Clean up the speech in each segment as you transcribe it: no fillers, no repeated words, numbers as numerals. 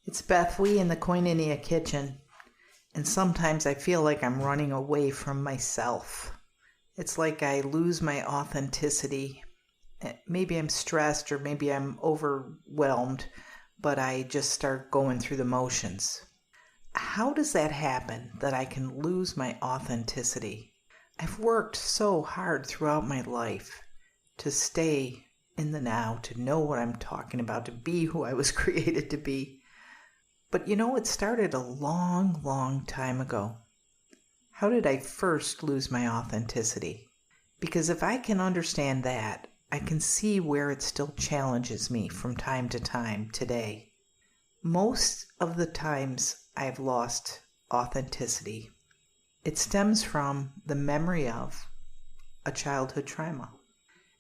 It's BethWe in the Koinonia kitchen, and sometimes I feel like I'm running away from myself. It's like I lose my authenticity. Maybe I'm stressed or maybe I'm overwhelmed, but I just start going through the motions. How does that happen, that I can lose my authenticity? I've worked so hard throughout my life to stay in the now, to know what I'm talking about, to be who I was created to be. But it started a long, long time ago. How did I first lose my authenticity? Because if I can understand that, I can see where it still challenges me from time to time today. Most of the times I've lost authenticity, it stems from the memory of a childhood trauma.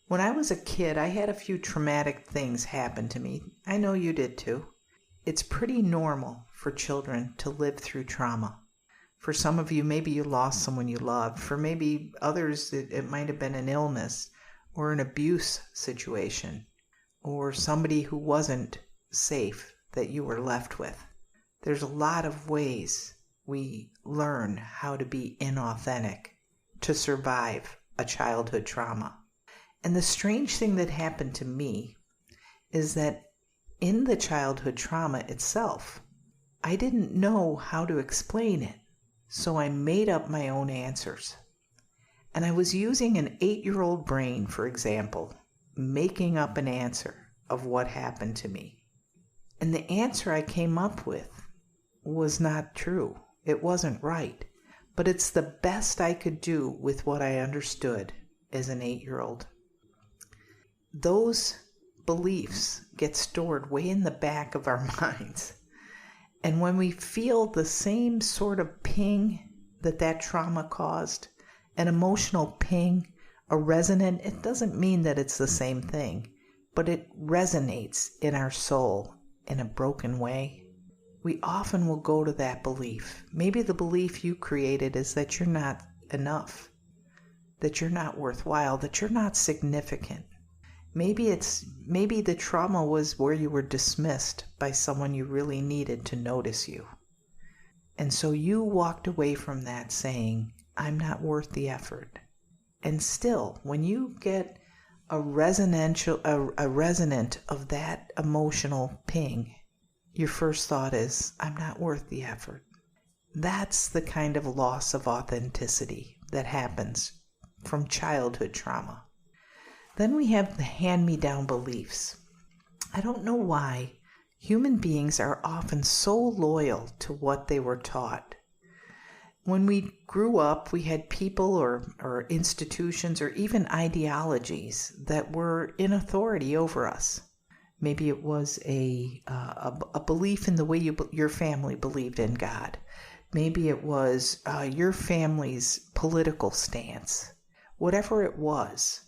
When I was a kid, I had a few traumatic things happen to me. I know you did too. It's pretty normal for children to live through trauma. For some of you, maybe you lost someone you loved. For maybe others, it might have been an illness or an abuse situation or somebody who wasn't safe that you were left with. There's a lot of ways we learn how to be inauthentic to survive a childhood trauma. And the strange thing that happened to me is that in the childhood trauma itself, I didn't know how to explain it, so I made up my own answers. And I was using an 8-year-old brain, for example, making up an answer of what happened to me. And the answer I came up with was not true. It wasn't right. But it's the best I could do with what I understood as an 8-year-old. Those beliefs get stored way in the back of our minds. And when we feel the same sort of ping that trauma caused, an emotional ping, a resonant, it doesn't mean that it's the same thing, but it resonates in our soul in a broken way. We often will go to that belief. Maybe the belief you created is that you're not enough, that you're not worthwhile, that you're not significant. Maybe the trauma was where you were dismissed by someone you really needed to notice you. And so you walked away from that saying, I'm not worth the effort. And still, when you get a resonant of that emotional ping, your first thought is, I'm not worth the effort. That's the kind of loss of authenticity that happens from childhood trauma. Then we have the hand-me-down beliefs. I don't know why human beings are often so loyal to what they were taught. When we grew up, we had people or institutions or even ideologies that were in authority over us. Maybe it was a belief in the way your family believed in God. Maybe it was your family's political stance. Whatever it was,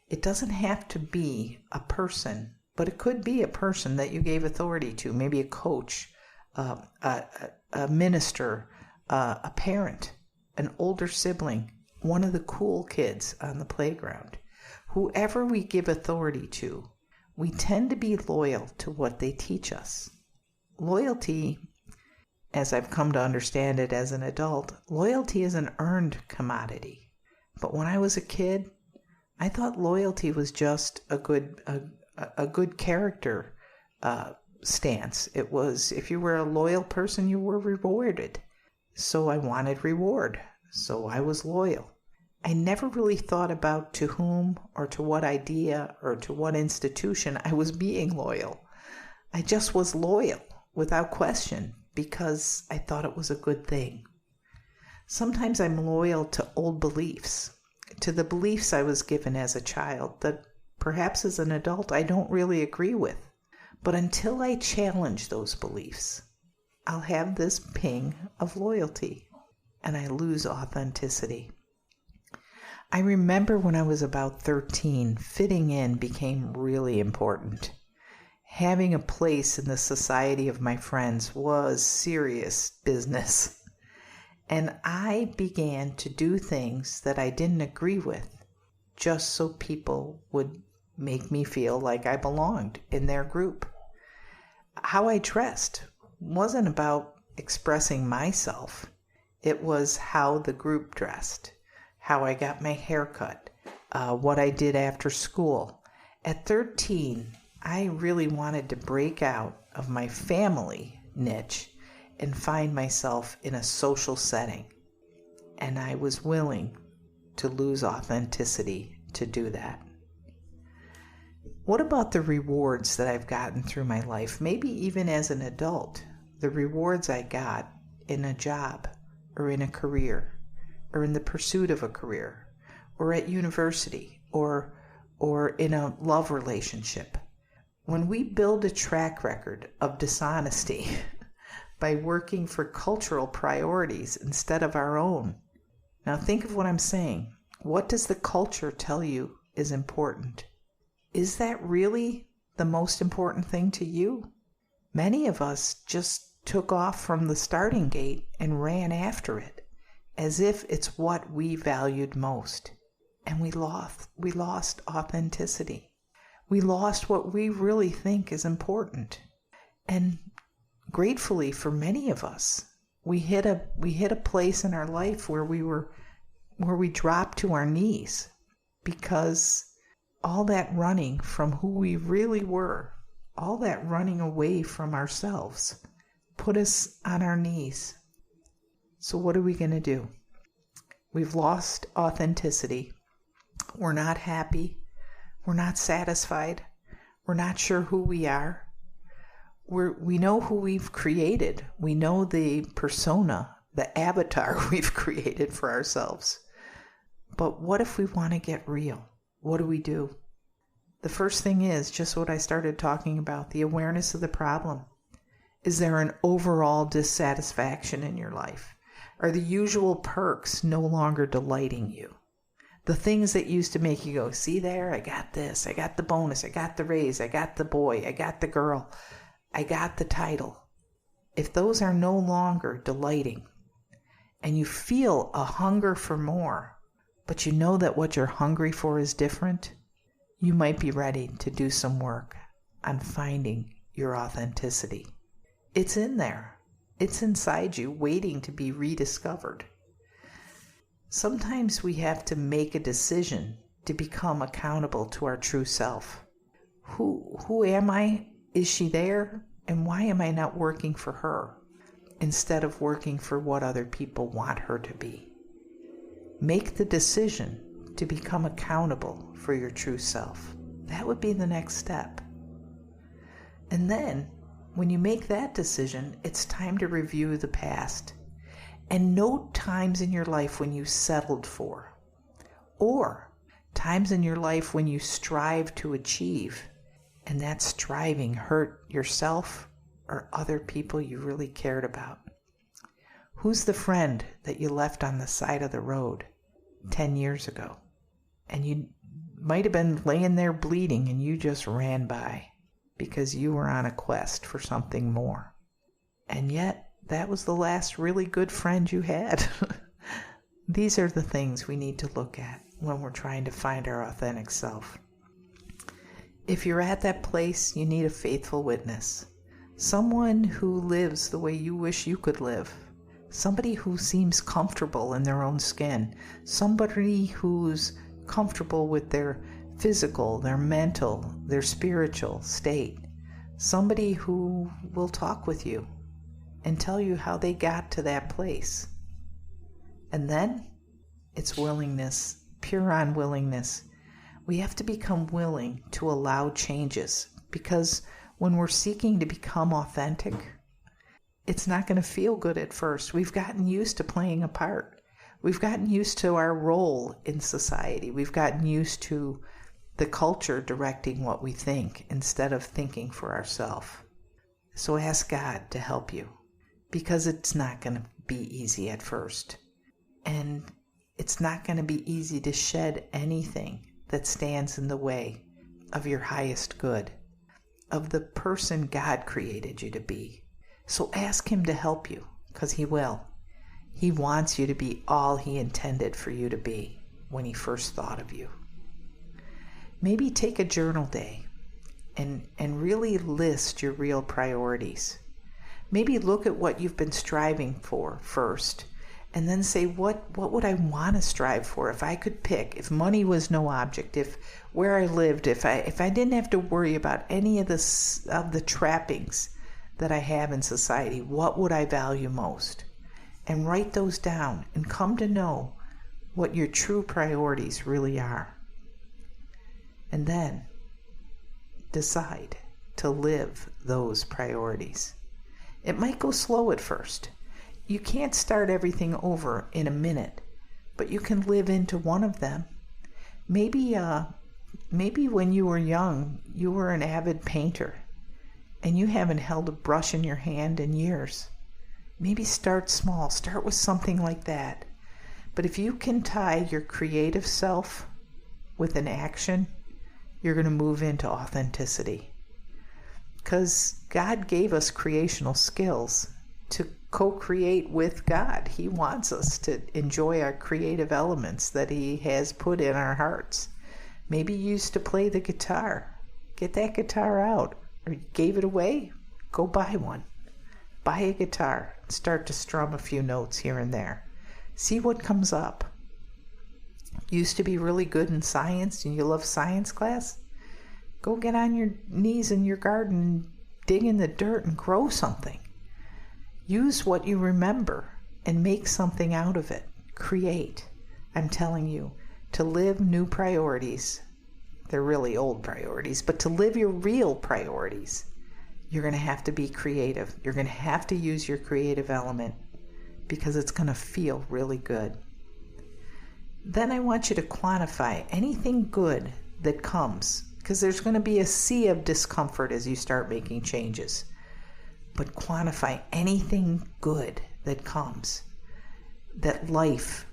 it doesn't have to be a person, but it could be a person that you gave authority to, maybe a coach, a minister, a parent, an older sibling, one of the cool kids on the playground. Whoever we give authority to, we tend to be loyal to what they teach us. Loyalty, as I've come to understand it as an adult, loyalty is an earned commodity. But when I was a kid, I thought loyalty was just a good character stance. It was, if you were a loyal person, you were rewarded. So I wanted reward. So I was loyal. I never really thought about to whom or to what idea or to what institution I was being loyal. I just was loyal without question because I thought it was a good thing. Sometimes I'm loyal to old beliefs, to the beliefs I was given as a child that perhaps as an adult I don't really agree with. But until I challenge those beliefs, I'll have this ping of loyalty and I lose authenticity. I remember when I was about 13, fitting in became really important. Having a place in the society of my friends was serious business. And I began to do things that I didn't agree with just so people would make me feel like I belonged in their group. How I dressed wasn't about expressing myself. It was how the group dressed, how I got my hair cut, what I did after school. At 13, I really wanted to break out of my family niche and find myself in a social setting. And I was willing to lose authenticity to do that. What about the rewards that I've gotten through my life, maybe even as an adult? The rewards I got in a job, or in a career, or in the pursuit of a career, or at university, or in a love relationship. When we build a track record of dishonesty by working for cultural priorities instead of our own. Now think of what I'm saying. What does the culture tell you is important? Is that really the most important thing to you? Many of us just took off from the starting gate and ran after it, as if it's what we valued most. And we lost authenticity. We lost what we really think is important. And gratefully for many of us, we hit a place in our life where we dropped to our knees, because all that running from who we really were, all that running away from ourselves, put us on our knees. So what are we going to do? We've lost authenticity. We're not happy. We're not satisfied. We're not sure who we are. We know who we've created. We know the persona, the avatar we've created for ourselves. But what if we want to get real? What do? The first thing is just what I started talking about, the awareness of the problem. Is there an overall dissatisfaction in your life? Are the usual perks no longer delighting you? The things that used to make you go, see there, I got this, I got the bonus, I got the raise, I got the boy, I got the girl, I got the title. If those are no longer delighting, and you feel a hunger for more, but you know that what you're hungry for is different, you might be ready to do some work on finding your authenticity. It's in there. It's inside you, waiting to be rediscovered. Sometimes we have to make a decision to become accountable to our true self. Who am I? Is she there? And why am I not working for her instead of working for what other people want her to be? Make the decision to become accountable for your true self. That would be the next step. And then, when you make that decision, it's time to review the past and note times in your life when you settled for, or times in your life when you strive to achieve, and that striving hurt yourself or other people you really cared about. Who's the friend that you left on the side of the road 10 years ago? And you might have been laying there bleeding and you just ran by because you were on a quest for something more. And yet, that was the last really good friend you had. These are the things we need to look at when we're trying to find our authentic self. If you're at that place, you need a faithful witness. Someone who lives the way you wish you could live. Somebody who seems comfortable in their own skin. Somebody who's comfortable with their physical, their mental, their spiritual state. Somebody who will talk with you and tell you how they got to that place. And then it's willingness, pure unwillingness. We have to become willing to allow changes, because when we're seeking to become authentic, it's not going to feel good at first. We've gotten used to playing a part. We've gotten used to our role in society. We've gotten used to the culture directing what we think instead of thinking for ourselves. So ask God to help you, because it's not going to be easy at first. And it's not going to be easy to shed anything that stands in the way of your highest good, of the person God created you to be. So ask Him to help you, because He will. He wants you to be all He intended for you to be when He first thought of you. Maybe take a journal day and really list your real priorities. Maybe look at what you've been striving for first, and then say, what would I want to strive for if I could pick, if money was no object, if where I lived, if I didn't have to worry about any of the trappings that I have in society, what would I value most? And write those down and come to know what your true priorities really are. And then decide to live those priorities. It might go slow at first. You can't start everything over in a minute, but you can live into one of them. Maybe when you were young, you were an avid painter, and you haven't held a brush in your hand in years. Maybe start small. Start with something like that. But if you can tie your creative self with an action, you're going to move into authenticity. Because God gave us creational skills to co-create with God. He wants us to enjoy our creative elements that He has put in our hearts. Maybe you used to play the guitar. Get that guitar out. Or you gave it away. Go buy one. Buy a guitar. Start to strum a few notes here and there. See what comes up. Used to be really good in science and you love science class? Go get on your knees in your garden and dig in the dirt and grow something. Use what you remember and make something out of it. Create. I'm telling you, to live new priorities, they're really old priorities, but to live your real priorities, you're going to have to be creative. You're going to have to use your creative element because it's going to feel really good. Then I want you to quantify anything good that comes, because there's going to be a sea of discomfort as you start making changes. But quantify anything good that comes, that life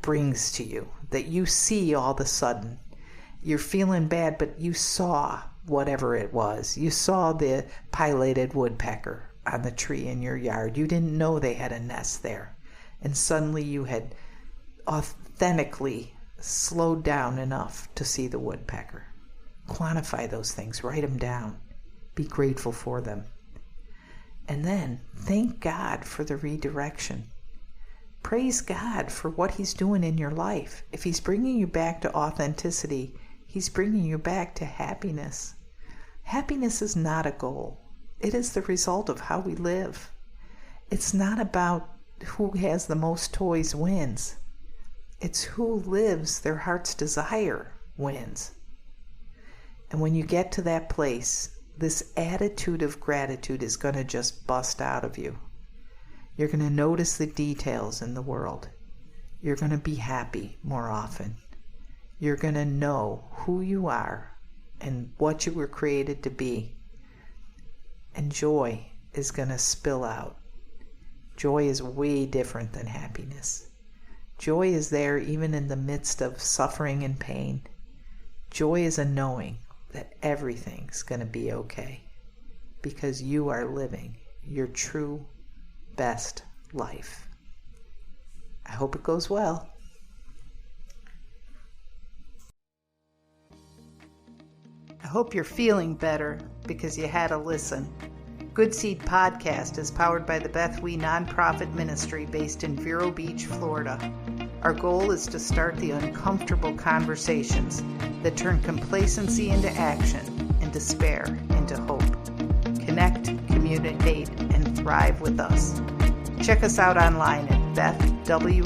brings to you, that you see all of a sudden. You're feeling bad, but you saw whatever it was. You saw the pileated woodpecker on the tree in your yard. You didn't know they had a nest there. And suddenly you had authentically slowed down enough to see the woodpecker. Quantify those things. Write them down. Be grateful for them. And then thank God for the redirection. Praise God for what He's doing in your life. If He's bringing you back to authenticity, He's bringing you back to happiness. Happiness is not a goal. It is the result of how we live. It's not about who has the most toys wins. It's who lives their heart's desire wins. And when you get to that place, this attitude of gratitude is going to just bust out of you. You're going to notice the details in the world. You're going to be happy more often. You're going to know who you are and what you were created to be. And joy is going to spill out. Joy is way different than happiness. Joy is there even in the midst of suffering and pain. Joy is a knowing that everything's going to be okay because you are living your true best life. I hope it goes well. I hope you're feeling better because you had a listen. Good Seed Podcast is powered by the BethWe nonprofit ministry based in Vero Beach, Florida. Our goal is to start the uncomfortable conversations that turn complacency into action and despair into hope. Connect, communicate, and thrive with us. Check us out online at BethWe.com.